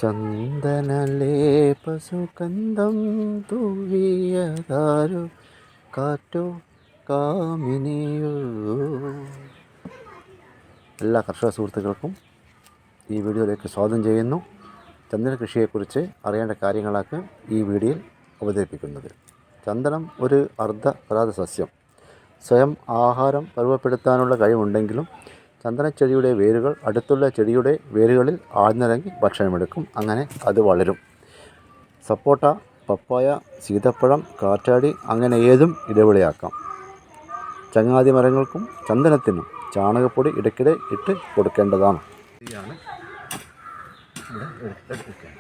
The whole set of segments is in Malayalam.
ചന്ദനലേപസുഗന്ധം തൂവിയതാരോ കാറ്റോ കാമിനിയോ. എല്ലാ കർഷക സുഹൃത്തുക്കൾക്കും ഈ വീഡിയോയിലേക്ക് സ്വാഗതം ചെയ്യുന്നു. ചന്ദന കൃഷിയെക്കുറിച്ച് അറിയേണ്ട കാര്യങ്ങളാണ് ഈ വീഡിയോയിൽ അവതരിപ്പിക്കുന്നത്. ചന്ദനം ഒരു അർദ്ധപരാഗ സസ്യം. സ്വയം ആഹാരം പരുവപ്പെടുത്താനുള്ള കഴിവുണ്ടെങ്കിലും ചന്ദനച്ചെടിയുടെ വേരുകൾ അടുത്തുള്ള ചെടിയുടെ വേരുകളിൽ ആഴ്ന്നിറങ്ങി ഭക്ഷണമെടുക്കും. അങ്ങനെ അത് വളരും. സപ്പോട്ട, പപ്പായ, സീതപ്പഴം, കാറ്റാടി അങ്ങനെ ഏതും ഇടവിളയാക്കാം. ചങ്ങാതി മരങ്ങൾക്കും ചന്ദനത്തിനും ചാണകപ്പൊടി ഇടയ്ക്കിടെ ഇട്ട് കൊടുക്കേണ്ടതാണ്. ഇതാണ് ഇവിടെ എടുക്കേണ്ടത്.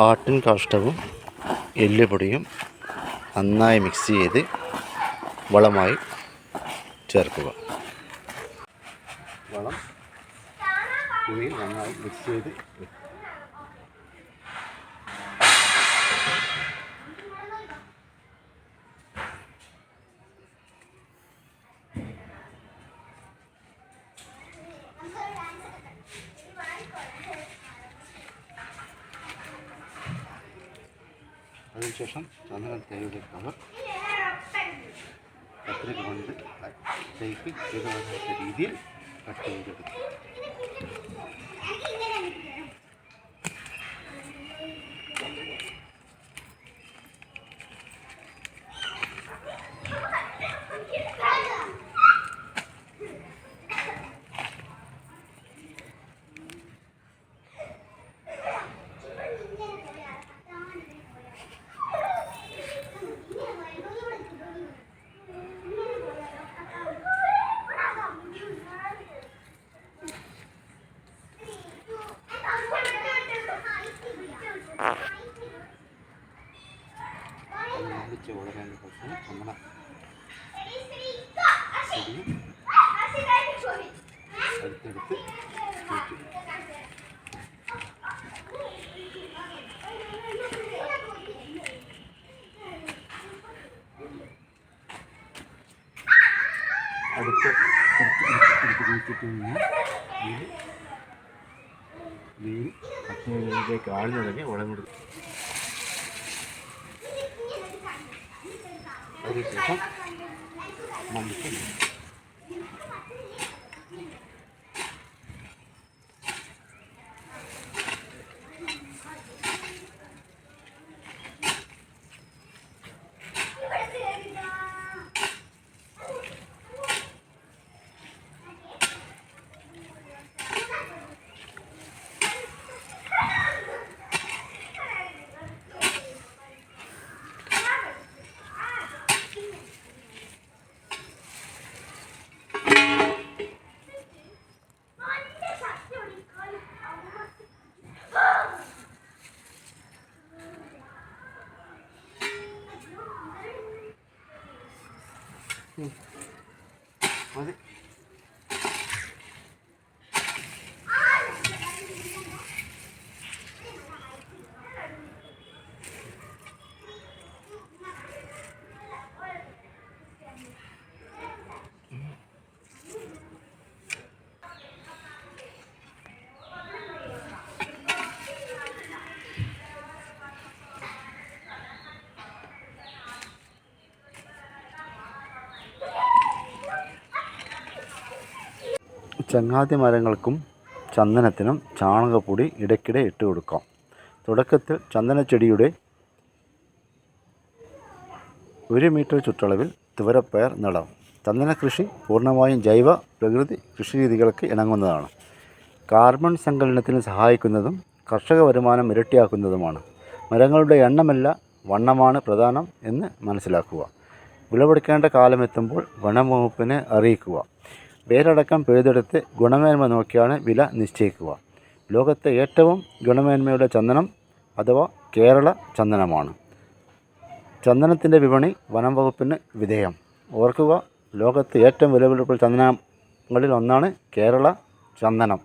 ആട്ടിൻ കാഷ്ടവും എല്ലുപൊടിയും നന്നായി മിക്സ് ചെയ്ത് വളമായി ചേർക്കുക. വളം കുഴിയിൽ നന്നായി മിക്സ് ചെയ്ത് അതിനുശേഷം ചന്ദനം തേയുടെ കവർ കത്രിക കൊണ്ട് തേക്ക് ഏകദേശ രീതിയിൽ കട്ട് ചെയ്തെടുക്കും. വളരാൻ കുറച്ച് നമ്മുടെ ചെടിയും അടുത്തെടുത്ത് അടുത്ത് വെയിൽ പച്ചയിലേക്ക് ആഴ്ന്നിറങ്ങി വളം കൊടുക്കും. അതിനുശേഷം നമുക്ക് മതി. ചങ്ങാതി മരങ്ങൾക്കും ചന്ദനത്തിനും ചാണകപ്പൊടി ഇടയ്ക്കിടെ ഇട്ട് കൊടുക്കാം. തുടക്കത്തിൽ ചന്ദനച്ചെടിയുടെ 1 മീറ്റർ ചുറ്റളവിൽ തുവരപ്പയർ നടാം. ചന്ദന കൃഷി പൂർണ്ണമായും ജൈവ പ്രകൃതി കൃഷിരീതികൾക്ക് ഇണങ്ങുന്നതാണ്. കാർബൺ സങ്കലനത്തിന് സഹായിക്കുന്നതും കർഷക വരുമാനം ഇരട്ടിയാക്കുന്നതുമാണ്. മരങ്ങളുടെ എണ്ണമല്ല വണ്ണമാണ് പ്രധാനം എന്ന് മനസ്സിലാക്കുക. വിളവെടുക്കേണ്ട കാലമെത്തുമ്പോൾ വനം വകുപ്പിനെ അറിയിക്കുക. വേരടക്കം പിഴുതെടുത്ത് ഗുണമേന്മ നോക്കിയാണ് വില നിശ്ചയിക്കുക. ലോകത്തെ ഏറ്റവും ഗുണമേന്മയുടെ ചന്ദനം അഥവാ കേരള ചന്ദനമാണ്. ചന്ദനത്തിൻ്റെ വിപണി വനം വകുപ്പിന് വിധേയം. ഓർക്കുക, ലോകത്തെ ഏറ്റവും വിലപിടിപ്പുള്ള ചന്ദനങ്ങളിൽ ഒന്നാണ് കേരള ചന്ദനം.